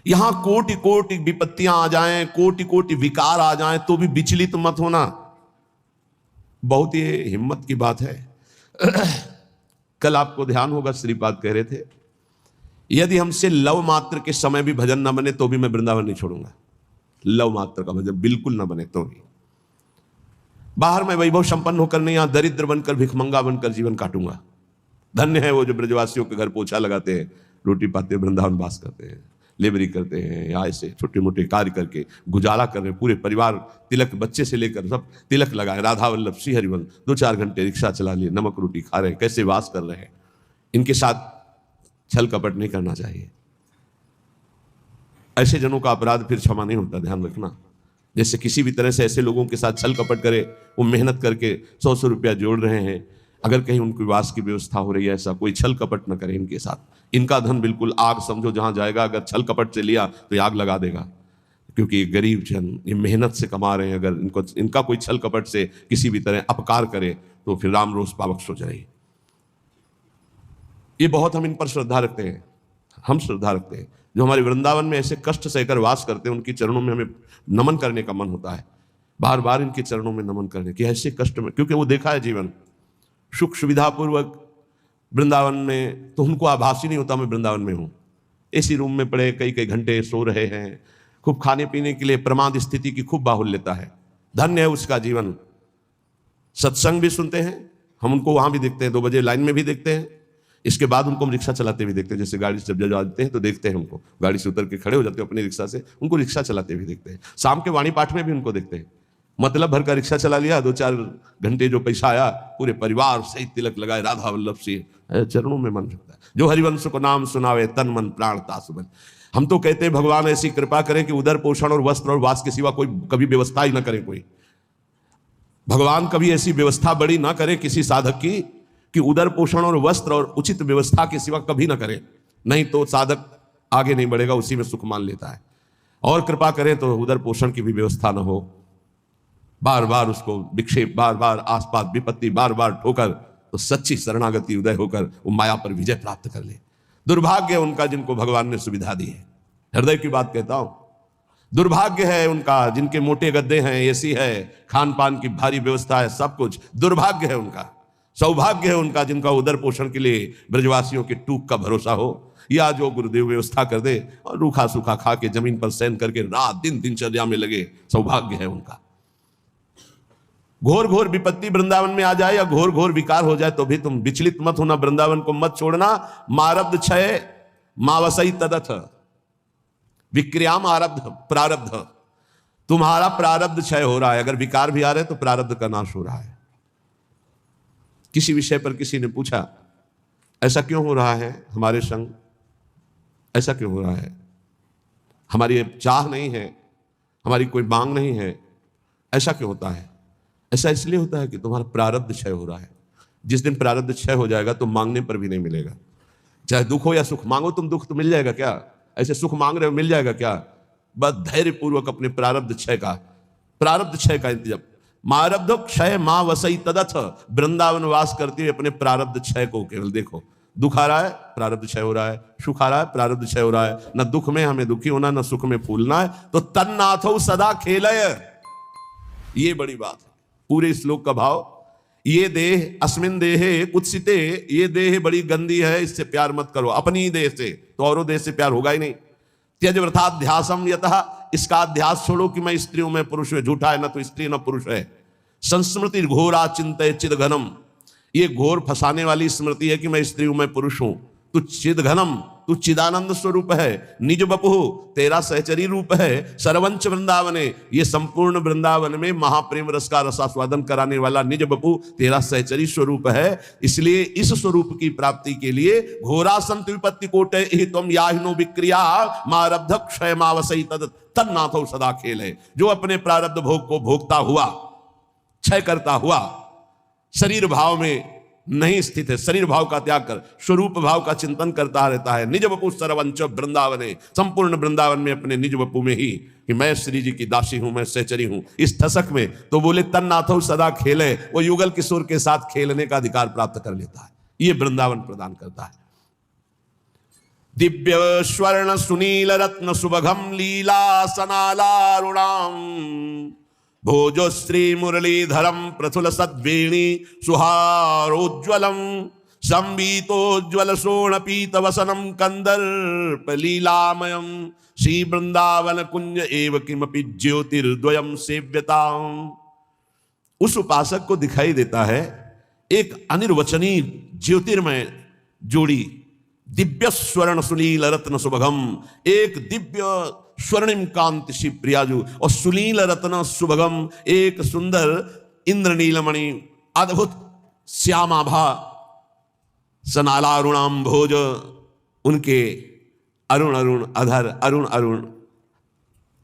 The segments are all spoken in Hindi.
यहां कोटि कोटि विपत्तियां आ जाएं, कोटि कोटि विकार आ जाएं, तो भी विचलित मत होना। बहुत ही हिम्मत की बात है। कल आपको ध्यान होगा श्रीपाद कह रहे थे, यदि हमसे लव मात्र के समय भी भजन न बने तो भी मैं वृंदावन नहीं छोड़ूंगा। लव मात्र का भजन बिल्कुल न बने तो भी। बाहर में वैभव संपन्न होकर नहीं, यहां दरिद्र बनकर भिखमंगा बनकर जीवन काटूंगा। धन्य है वो जो ब्रजवासियों के घर पोछा लगाते हैं, रोटी पाते वृंदावन वास करते हैं, लेबरी करते हैं, या ऐसे छोटे मोटे कार्य करके गुजारा कर रहे हैं। पूरे परिवार तिलक, बच्चे से लेकर सब तिलक लगाए, राधा वल्लभ श्री हरिवंश, 2-4 घंटे रिक्शा चला लिए, नमक रोटी खा रहे हैं, कैसे वास कर रहे हैं। इनके साथ छल कपट नहीं करना चाहिए। ऐसे जनों का अपराध फिर क्षमा नहीं होता, ध्यान रखना। जैसे किसी भी तरह से ऐसे लोगों के साथ छल कपट करे, वो मेहनत करके 100 रुपया जोड़ रहे हैं, अगर कहीं उनकी वास की व्यवस्था हो रही है, ऐसा कोई छल कपट न करे इनके साथ। इनका धन बिल्कुल आग समझो, जहां जाएगा अगर छल कपट से लिया तो ये आग लगा देगा, क्योंकि ये गरीब जन ये मेहनत से कमा रहे हैं। अगर इनका कोई छल कपट से किसी भी तरह अपकार करे तो फिर राम रोष पावक हो जाए। ये बहुत हम इन पर श्रद्धा रखते हैं, हम श्रद्धा रखते हैं। जो हमारे वृंदावन में ऐसे कष्ट सहकर वास करते हैं, उनके चरणों में हमें नमन करने का मन होता है, बार बार इनके चरणों में नमन करने की। ऐसे कष्ट में, क्योंकि वो देखा है जीवन सुख सुविधापूर्वक वृंदावन में, तो उनको आभास ही नहीं होता मैं वृंदावन में हूँ। एसी रूम में पड़े कई कई घंटे सो रहे हैं, खूब खाने पीने के लिए प्रमाद स्थिति की खूब बाहुल्यता है। धन्य है उसका जीवन। सत्संग भी सुनते हैं हम, उनको वहां भी देखते हैं, 2 बजे लाइन में भी देखते हैं। इसके बाद उनको हम रिक्शा चलाते भी देखते हैं। जैसे गाड़ी से जब जाते हैं तो देखते हैं उनको, गाड़ी से उतर के खड़े हो जाते हैं अपनी रिक्शा से, उनको रिक्शा चलाते भी देखते हैं। शाम के वाणी पाठ में भी उनको देखते हैं। मतलब भर का रिक्शा चला लिया, 2-4 घंटे जो पैसा आया, पूरे परिवार सहित तिलक लगाए, राधा वल्लभ से चरणों में मन रखता है। जो हरिवंश को नाम सुनावे, तन मन प्राण तासुबन। हम तो कहते हैं भगवान ऐसी कृपा करें कि उदर पोषण और वस्त्र और वास के सिवा कोई कभी व्यवस्था ही ना करें। कोई भगवान कभी ऐसी व्यवस्था बड़ी ना करे किसी साधक की कि उदर पोषण और वस्त्र और उचित व्यवस्था के सिवा कभी ना करे, नहीं तो साधक आगे नहीं बढ़ेगा, उसी में सुख मान लेता है। और कृपा करें तो उदर पोषण की भी व्यवस्था ना हो, बार बार उसको विक्षेप, बार बार आसपास विपत्ति, बार बार ठोकर, तो सच्ची शरणागति उदय होकर वो माया पर विजय प्राप्त कर ले। दुर्भाग्य है उनका जिनको भगवान ने सुविधा दी है। हृदय की बात कहता हूं, दुर्भाग्य है उनका जिनके मोटे गद्दे हैं, एसी है, खान पान की भारी व्यवस्था है, सब कुछ। दुर्भाग्य है उनका। सौभाग्य है उनका जिनका उदर पोषण के लिए ब्रजवासियों के टूक का भरोसा हो, या जो गुरुदेव व्यवस्था कर दे और रूखा सूखा खा के जमीन पर शयन करके रात दिन दिनचर्या में लगे। सौभाग्य है उनका। घोर घोर विपत्ति वृंदावन में आ जाए या घोर घोर विकार हो जाए तो भी तुम विचलित मत होना, वृंदावन को मत छोड़ना। मारब्ध क्षय मावसई तदथ विक्रियाम आरब्ध प्रारब्ध। तुम्हारा प्रारब्ध क्षय हो रहा है, अगर विकार भी आ रहे तो प्रारब्ध का नाश हो रहा है। किसी विषय पर किसी ने पूछा, ऐसा क्यों हो रहा है हमारे संग, ऐसा क्यों हो रहा है? हमारी चाह नहीं है, हमारी कोई मांग नहीं है, ऐसा क्यों होता है? ऐसा इसलिए होता है कि तुम्हारा प्रारब्ध क्षय हो रहा है। जिस दिन प्रारब्ध क्षय हो जाएगा तो मांगने पर भी नहीं मिलेगा। चाहे दुख हो या सुख, मांगो तुम दुख तो मिल जाएगा क्या? ऐसे सुख मांग रहे हो मिल जाएगा क्या? बस धैर्य पूर्वक अपने प्रारब्ध क्षय का इंतजाम। मारब्ध क्षय मां वसई तदथ। वृंदावन वास करते हुए अपने प्रारब्ध क्षय को केवल देखो। दुख आ रहा है, प्रारब्ध क्षय हो रहा है, सुख आ रहा है, प्रारब्ध क्षय हो रहा है। न दुख में हमें दुखी होना, न सुख में फूलना है। तो तन्नाथो सदा खेलय, ये बड़ी बात है पूरे श्लोक का भाव। ये देह अस्मिन देहे कुत्सिते, ये देह बड़ी गंदी है, इससे प्यार मत करो अपनी देह से, तो औरों देह से प्यार होगा ही नहीं। त्यज व्रताध्यासम यतः, इसका अध्यास छोड़ो कि मैं स्त्री हूं, मैं पुरुष है। झूठा है, न तो स्त्री न पुरुष है। संस्मृति घोरा चिंतय चिद घनम, ये घोर फंसाने वाली स्मृति है कि मैं स्त्री हूं, मैं पुरुष हूं। तू चिद घनम, तू चिदानंद स्वरूप है। निज बपु, तेरा सहचरी रूप है। सर्वंच वृंदावने, ये संपूर्ण वृंदावन में महाप्रेम रस का रसास्वादन कराने वाला निज बपु तेरा सहचरी स्वरूप है। इसलिए इस स्वरूप की प्राप्ति के लिए घोरा संत विपत्ति कोटे हितम याहिनो विक्रिया मारब्ध क्षय मावसई तद तन्नाथो सदा खेल है। जो अपने प्रारब्ध भोग को भोगता हुआ, क्षय करता हुआ, शरीर भाव में नहीं स्थित है, शरीर भाव का त्याग कर स्वरूप भाव का चिंतन करता रहता है। निज बपु सर्वंच वृंदावने, संपूर्ण वृंदावन में अपने निज बपु में ही कि मैं श्री जी की दासी हूं, मैं सहचरी हूं, इस ठसक में तो बोले तन्नाथो सदा खेले। वो युगल किशोर के साथ खेलने का अधिकार प्राप्त कर लेता है। ये वृंदावन प्रदान करता है। दिव्य स्वर्ण सुनील रत्न सुभगम लीलासनालारुणाम भोजोश्री मुरलीधरम प्रथुल सद्वेणी सुहारोज्वलम संवीतोज्वल शोणपीत वसनम कंदर्प लीलामयम श्री वृंदावन कुंज एव किमपि ज्योतिर्द्वयम सेव्यताम। उस उपासक को दिखाई देता है एक अनिर्वचनीय ज्योतिर्मय जोड़ी, दिव्य स्वर्ण सुनील रत्न सुभगम, एक दिव्य स्वर्णिम कांति शिव प्रियाजू और सुनील रत्न सुभगम, एक सुंदर इंद्रनीलमणि अद्भुत श्यामाभा सनालारुणाम भोज, उनके अरुण अरुण अधर, अरुण अरुण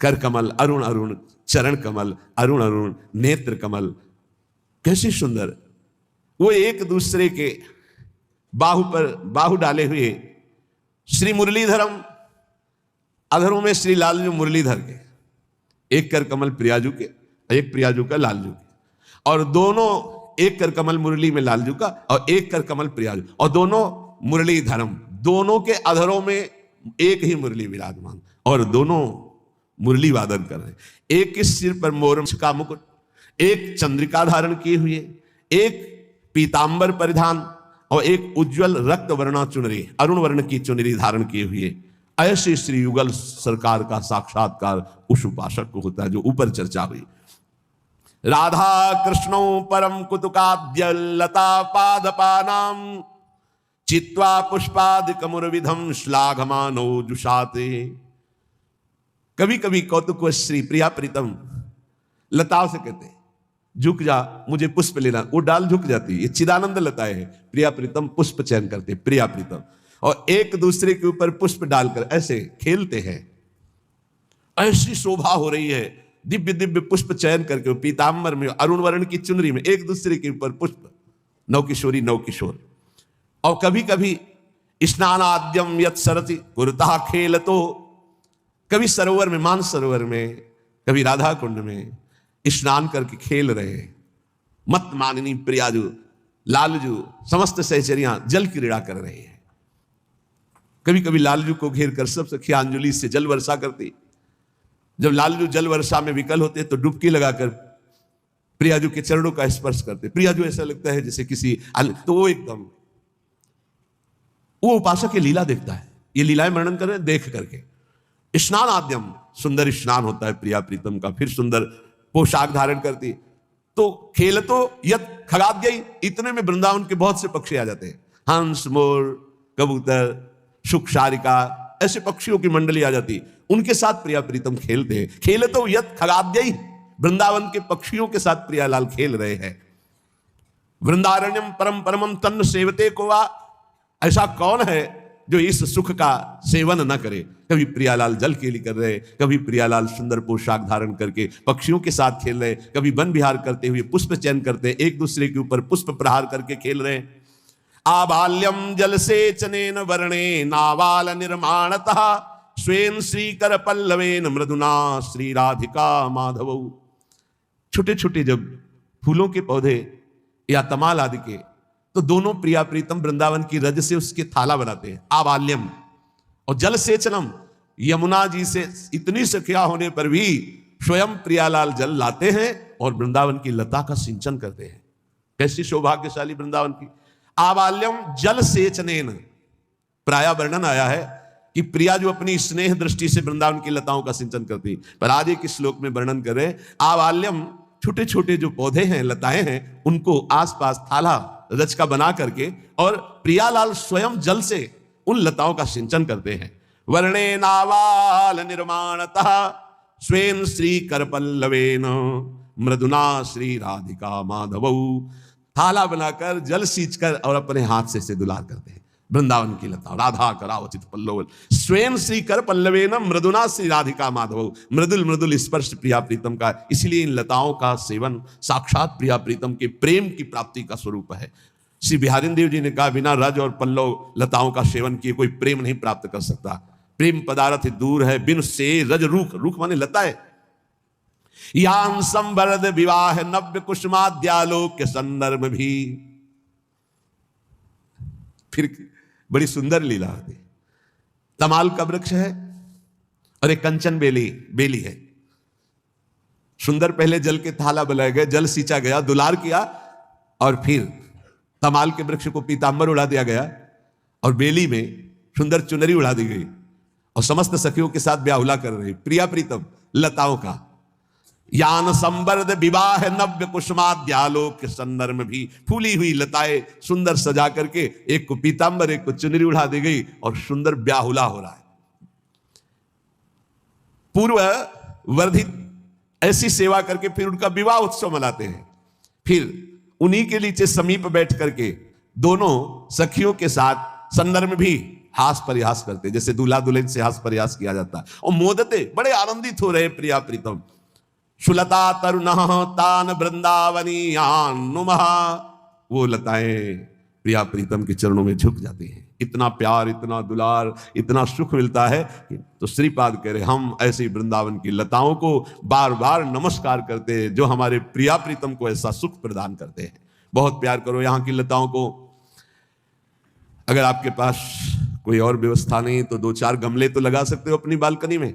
कर कमल, अरुण अरुण चरण कमल, अरुण अरुण नेत्र कमल, कैसे सुंदर। वो एक दूसरे के बाहु पर बाहु डाले हुए, श्री मुरलीधरम, अधरों में श्री लालजू मुरलीधर के, एक कर कमल प्रियाजू के, एक प्रियाजू का लालजू के, और दोनों एक कर कमल मुरली में लालजू का और एक कर कमल प्रियाजू, और दोनों मुरलीधरम, दोनों के अधरों में एक ही मुरली विराजमान और दोनों मुरली वादन कर रहे हैं। एक के सिर पर मोर का मुकुट, एक चंद्रिका धारण किए हुए, एक पीतांबर परिधान और एक उज्जवल रक्त वर्णा चुनरी, अरुण वर्ण की चुनरी धारण किए हुए, ऐसे श्री युगल सरकार का साक्षात्कार उस उपासक को होता है जो ऊपर चर्चा हुई। राधा कृष्णो परम कुतुकाद्य लता पादपानाम चित्वा पुष्पादिकमुर्विधम श्लाघमानो जुषाते। कभी कभी कौतुक श्री प्रिया प्रीतम लताओं से कहते झुक जा, मुझे पुष्प लेना, वो डाल झुक जाती है। ये चिदानंद लताएं हैं। प्रिया प्रीतम पुष्प चयन करते, प्रिया प्रीतम, और एक दूसरे के ऊपर पुष्प डालकर ऐसे खेलते हैं। ऐसी शोभा हो रही है, दिव्य दिव्य पुष्प चयन करके पीतांबर में, अरुण वर्ण की चुनरी में एक दूसरे के ऊपर पुष्प, नव किशोरी नव किशोर। और कभी कभी स्नानाद्यम यत् सरति कुरुता खेल, तो कभी सरोवर में, मान सरोवर में, कभी राधा कुंड में स्नान करके खेल रहे हैं। मत माननी प्रियाजू लालजू समस्त सहचरियां जल क्रीड़ा कर रहे हैं। कभी कभी लालजू को घेर कर सब सखियां अंजलि से जल वर्षा करती। जब लालजू जल वर्षा में विकल होते तो डुबकी लगाकर प्रियाजू के चरणों का स्पर्श करते। प्रियाजू ऐसा लगता है जैसे किसी, तो वो एकदम, वो उपासक की लीला देखता है। ये लीलाएं वर्णन कर रहे हैं देख करके। स्नान आद्यम, सुंदर स्नान होता है प्रिया प्रीतम का, फिर सुंदर पोशाक धारण करती। तो खेल तो यत खगाद्य, इतने में वृंदावन के बहुत से पक्षी आ जाते हैं। हंस, मोर, कबूतर, शुक, शारिका, ऐसे पक्षियों की मंडली आ जाती, उनके साथ प्रिया प्रीतम खेलते हैं। खेल तो यत खगाद्य, वृंदावन के पक्षियों के साथ प्रियालाल खेल रहे हैं। वृंदारण्यम परम परमम तन्न सेवते को वा, ऐसा कौन है जो इस सुख का सेवन न करे। कभी प्रियालाल जल केली कर रहे, कभी प्रियालाल सुंदर पोशाक धारण करके पक्षियों के साथ खेल रहे, कभी वन विहार करते हुए पुष्प चयन करते, एक दूसरे के ऊपर पुष्प प्रहार करके खेल रहे। आबाल्यम जल सेचनेन वर्णे नावाल निर्माणतः स्वेन श्रीकर पल्लवेन मृदुना श्री राधिका माधव। छोटे छोटे जब फूलों के पौधे या तमाल आदि के, तो दोनों प्रिया प्रीतम वृंदावन की रज से उसके थाला बनाते हैं, आबाल्यम। और जल सेचनम, यमुना जी से इतनी सखिया होने पर भी स्वयं प्रियालाल जल लाते हैं और वृंदावन की लता का सिंचन करते हैं। कैसी सौभाग्यशाली वृंदावन की। आबाल्यम जल सेचनेन, प्राय वर्णन आया है कि प्रिया जो अपनी स्नेह दृष्टि से वृंदावन की लताओं का सिंचन करती, पर आज एक श्लोक में वर्णन करे आबाल्यम, छोटे छोटे जो पौधे हैं, लताएं हैं, उनको आसपास थाला रच का बना करके, और प्रियालाल स्वयं जल से उन लताओं का सिंचन करते हैं। वर्णे नावाल निर्माणतः स्वेन श्री कर पल्लवेन मृदुना श्री राधिका माधव। थाला बनाकर जल सींचकर और अपने हाथ से दुलार करते हैं वृंदावन की लता। राधा करावचित पल्लव स्वयं श्री कर पल्लवेन मृदुना श्री राधिका माधव। मृदुल मृदुल स्पर्श प्रिया प्रीतम का। इसलिए इन लताओं का सेवन साक्षात प्रिया प्रीतम के प्रेम की प्राप्ति का स्वरूप है। श्री बिहारी देव जी ने कहा, बिना रज और पल्लव लताओं का सेवन किए कोई प्रेम नहीं प्राप्त कर सकता। प्रेम पदार्थ दूर है बिन से रज रूख, रूख माने लता है। यान संवरद विवाह नव्य कुसुमाद्यालोक के संदर्भ भी। फिर बड़ी सुंदर लीला होती। तमाल का वृक्ष है और एक कंचन बेली है। सुंदर पहले जल के थाला बनाए गए, जल सींचा गया, दुलार किया, और फिर तमाल के वृक्ष को पीतांबर उड़ा दिया गया और बेली में सुंदर चुनरी उड़ा दी गई और समस्त सखियों के साथ ब्याहुला कर रही प्रिया प्रीतम लताओं का। यान संवर्ध विवाह नव्य कुसुमाद्यालोक के संदर्भ में भी फूली हुई लताएं सुंदर सजा करके एक को पीतांबर एक को चुनरी उड़ा दी गई और सुंदर ब्याहुला हो रहा है। पूर्व वर्धित ऐसी सेवा करके फिर उनका विवाह उत्सव मनाते हैं। फिर उन्हीं के नीचे समीप बैठ करके दोनों सखियों के साथ संदर्भ में भी हास परिहास करते, जैसे दूल्हा दुल्हन से हास परिहास किया जाता है, और मोदते बड़े आनंदित हो रहे प्रिया प्रीतम। सुलता तरुण तान वृंदावनीयान नुमः, वो लताएं प्रिया प्रीतम के चरणों में झुक जाती हैं। इतना प्यार, इतना दुलार, इतना सुख मिलता है। तो श्रीपाद कह रहे हम ऐसे वृंदावन की लताओं को बार बार नमस्कार करते हैं जो हमारे प्रिया प्रीतम को ऐसा सुख प्रदान करते हैं। बहुत प्यार करो यहाँ की लताओं को। अगर आपके पास कोई और व्यवस्था नहीं तो 2-4 गमले तो लगा सकते हो अपनी बालकनी में।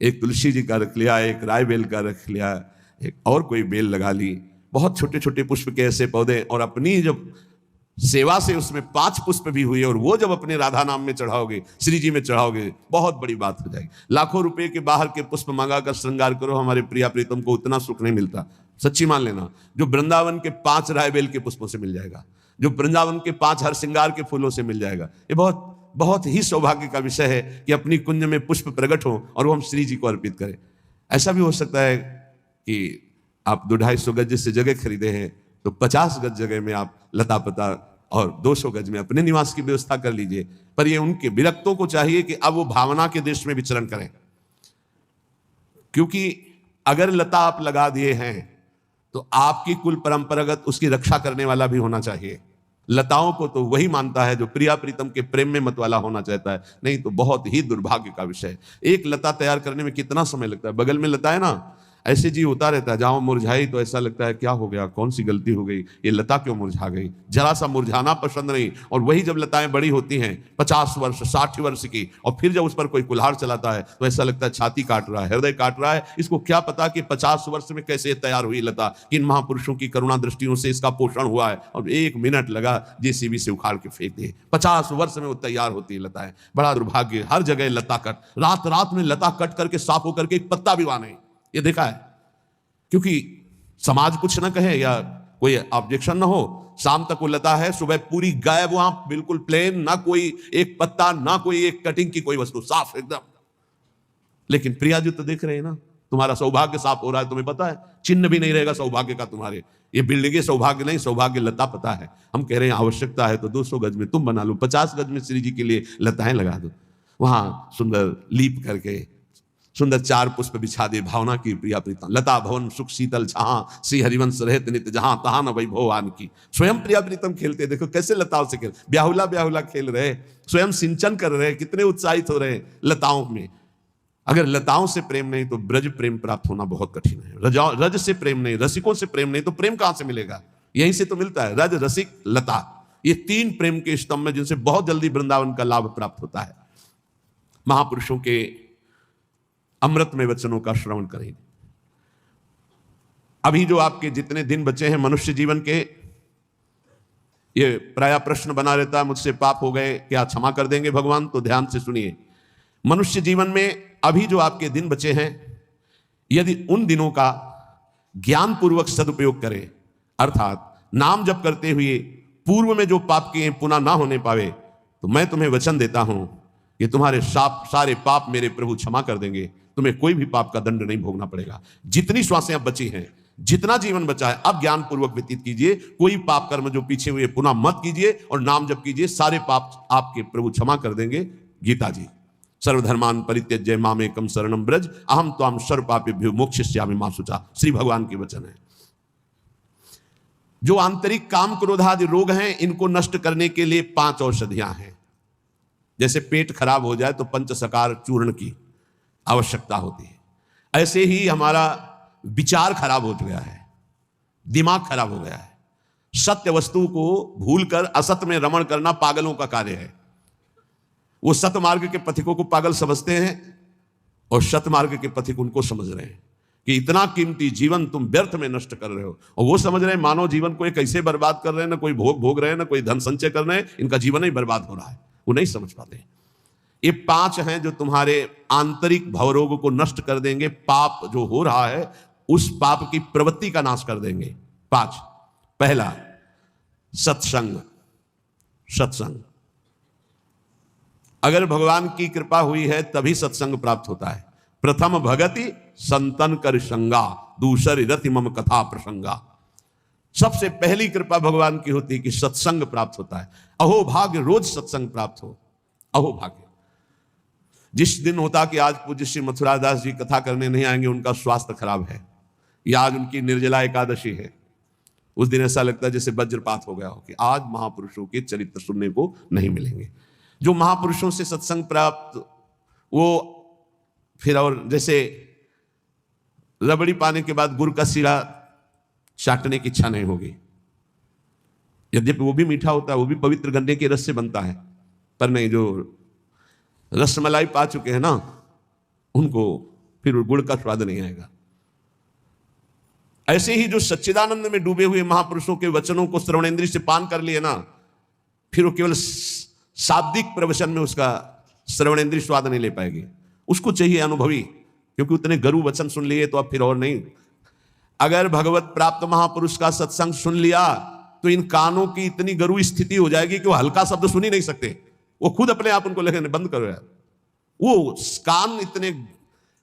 एक तुलसी जी का रख लिया, एक राय बेल का रख लिया, एक और कोई बेल लगा ली। बहुत छोटे छोटे पुष्प के ऐसे पौधे, और अपनी जब सेवा से उसमें 5 पुष्प भी हुए और वो जब अपने राधा नाम में चढ़ाओगे, श्री जी में चढ़ाओगे, बहुत बड़ी बात हो जाएगी। लाखों रुपए के बाहर के पुष्प मंगाकर श्रृंगार करो, हमारे प्रिया प्रीतम को उतना सुख नहीं मिलता। सच्ची मान लेना, जो वृंदावन के 5 रायबेल के पुष्पों से मिल जाएगा, जो वृंदावन के 5 हर श्रृंगार के फूलों से मिल जाएगा। ये बहुत बहुत ही सौभाग्य का विषय है कि अपनी कुंज में पुष्प प्रकट हो और वो हम श्री जी को अर्पित करें। ऐसा भी हो सकता है कि आप 200-250 गज से जगह खरीदे हैं तो 50 गज जगह में आप लता पता और 200 गज में अपने निवास की व्यवस्था कर लीजिए। पर ये उनके विरक्तों को चाहिए कि अब वो भावना के देश में विचरण करें, क्योंकि अगर लता आप लगा दिए हैं तो आपकी कुल परंपरागत उसकी रक्षा करने वाला भी होना चाहिए। लताओं को तो वही मानता है जो प्रिया प्रीतम के प्रेम में मत वाला होना चाहता है, नहीं तो बहुत ही दुर्भाग्य का विषय है। एक लता तैयार करने में कितना समय लगता है। बगल में लता है ना, ऐसे जी होता रहता है, जहां मुरझाई तो ऐसा लगता है क्या हो गया, कौन सी गलती हो गई, ये लता क्यों मुरझा गई। जरा सा मुरझाना पसंद नहीं। और वही जब लताएं बड़ी होती हैं 50 वर्ष 60 वर्ष की, और फिर जब उस पर कोई कुल्हाड़ चलाता है तो ऐसा लगता है छाती काट रहा है, हृदय काट रहा है। इसको क्या पता कि 50 वर्ष में कैसे तैयार हुई लता, किन महापुरुषों की करुणा दृष्टियों से इसका पोषण हुआ है, और 1 मिनट लगा जेसीबी से उखाड़ के फेंक दिए। 50 वर्ष में वो तैयार होती है लताएं। बड़ा दुर्भाग्य, हर जगह लता कट, रात रात में लता कट करके साफ होकर के एक पत्ता भी वहां नहीं, ये देखा है। क्योंकि समाज कुछ ना कहे या कोई ऑब्जेक्शन ना हो, शाम तक वो लता है, सुबह पूरी गायब, वहां बिल्कुल प्लेन, ना कोई एक पत्ता, ना कोई एक कटिंग की कोई वस्तु, साफ एकदम। लेकिन प्रिया जी तो देख रहे हैं ना, तुम्हारा सौभाग्य साफ हो रहा है, तुम्हें पता है, चिन्ह भी नहीं रहेगा सौभाग्य का तुम्हारे। ये बिल्डिंगे सौभाग्य नहीं, सौभाग्य लता पता है। हम कह रहे हैं आवश्यकता है तो 200 गज में तुम बना लो, 50 गज में श्री जी के लिए लताएं लगा दो, वहां सुंदर लीप करके सुंदर 4 पुष्प बिछा दे। भावना की प्रिया प्रीतम, लता भवन सुख शीतल छां, श्री हरिवंश रहत नित्य जहां, तहां न वैभव आन की। स्वयं प्रिया प्रीतम खेलते, देखो कैसे लताओं से खेल, ब्याहुला ब्याहुला खेल रहे, स्वयं सिंचन कर रहे, कितने उत्साहित हो रहे लताओं में। अगर लताओं से प्रेम नहीं तो ब्रज प्रेम प्राप्त होना बहुत कठिन है। रज से प्रेम नहीं, रसिकों से प्रेम नहीं तो प्रेम कहां से मिलेगा। यहीं से तो मिलता है, रज रसिक लता, ये 3 प्रेम के स्तंभ में जिनसे बहुत जल्दी वृंदावन का लाभ प्राप्त होता है। महापुरुषों के अमृत में वचनों का श्रवण करें। अभी जो आपके जितने दिन बचे हैं मनुष्य जीवन के, ये प्राय प्रश्न बना रहता है, मुझसे पाप हो गए, क्या क्षमा कर देंगे भगवान। तो ध्यान से सुनिए, मनुष्य जीवन में अभी जो आपके दिन बचे हैं, यदि उन दिनों का ज्ञान पूर्वक सदुपयोग करें, अर्थात नाम जप करते हुए पूर्व में जो पाप किए पुनः ना होने पावे, तो मैं तुम्हें वचन देता हूं कि तुम्हारे सारे पाप मेरे प्रभु क्षमा कर देंगे। तुम्हें कोई भी पाप का दंड नहीं भोगना पड़ेगा। जितनी श्वासें अब बची हैं, जितना जीवन बचा है, अब ज्ञान पूर्वक व्यतीत कीजिए। कोई पाप कर्म जो पीछे हुए पुनः मत कीजिए, और नाम जप कीजिए, सारे पाप आपके प्रभु क्षमा कर देंगे। गीता जी, सर्वधर्मान परित्यज्य मामेकं शरणं व्रज अहम त्वां सर्व पापेभ्यो मोक्षयिष्यामि मा शुचा। श्री भगवान के वचन है। जो आंतरिक काम क्रोधादि रोग हैं, इनको नष्ट करने के लिए 5 औषधियां हैं। जैसे पेट खराब हो जाए तो पंचसकार चूर्ण की आवश्यकता होती है, ऐसे ही हमारा विचार खराब हो गया है, दिमाग खराब हो गया है। सत्य वस्तु को भूलकर असत में रमण करना पागलों का कार्य है। वो सतमार्ग के पथिकों को पागल समझते हैं और शतमार्ग के पथिक उनको समझ रहे हैं कि इतना कीमती जीवन तुम व्यर्थ में नष्ट कर रहे हो। और वो समझ रहे हैं मानव जीवन को एक ऐसे बर्बाद कर रहे हैं, ना कोई भोग भोग रहे हैं, ना कोई धन संचय कर रहे हैं, इनका जीवन ही बर्बाद हो रहा है। वो नहीं समझ पाते। ये 5 हैं जो तुम्हारे आंतरिक भवरोग को नष्ट कर देंगे। पाप जो हो रहा है उस पाप की प्रवृत्ति का नाश कर देंगे। 5, पहला सत्संग। सत्संग, अगर भगवान की कृपा हुई है तभी सत्संग प्राप्त होता है। प्रथम भगति संतन कर संगा, दूसरी रति मम कथा प्रसंगा। सबसे पहली कृपा भगवान की होती है कि सत्संग प्राप्त होता है। अहो भाग्य रोज सत्संग प्राप्त हो, अहो भाग्य। जिस दिन होता कि आज पूज्य श्री मथुरादास जी कथा करने नहीं आएंगे, उनका स्वास्थ्य खराब है, या आज उनकी निर्जला एकादशी है, उस दिन ऐसा लगता है जैसे वज्रपात हो गया हो कि आज महापुरुषों के चरित्र सुनने को नहीं मिलेंगे। जो महापुरुषों से सत्संग प्राप्त, वो फिर और जैसे रबड़ी पाने के बाद गुड़ का सीरा चाटने की इच्छा नहीं होगी। यद्यपि वो भी मीठा होता है, वो भी पवित्र गन्ने के रस से बनता है, पर नहीं, जो रसमलाई पा चुके हैं ना, उनको फिर गुड़ का स्वाद नहीं आएगा। ऐसे ही जो सच्चिदानंद में डूबे हुए महापुरुषों के वचनों को श्रवणेंद्रिय से पान कर लिए ना, फिर वो केवल शाब्दिक प्रवचन में उसका श्रवणेंद्रिय स्वाद नहीं ले पाएगी। उसको चाहिए अनुभवी, क्योंकि उतने गरु वचन सुन लिए तो अब फिर और नहीं। अगर भगवत प्राप्त महापुरुष का सत्संग सुन लिया तो इन कानों की इतनी गरु स्थिति हो जाएगी कि वो हल्का शब्द सुन ही नहीं सकते। वो खुद अपने आप उनको लेकर बंद करो यार। वो कान इतने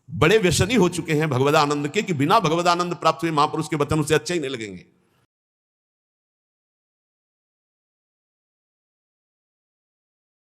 बड़े व्यसनी हो चुके हैं भगवदानंद के कि बिना भगवदानंद प्राप्त हुए महापुरुष के वचन उसे अच्छे ही नहीं लगेंगे।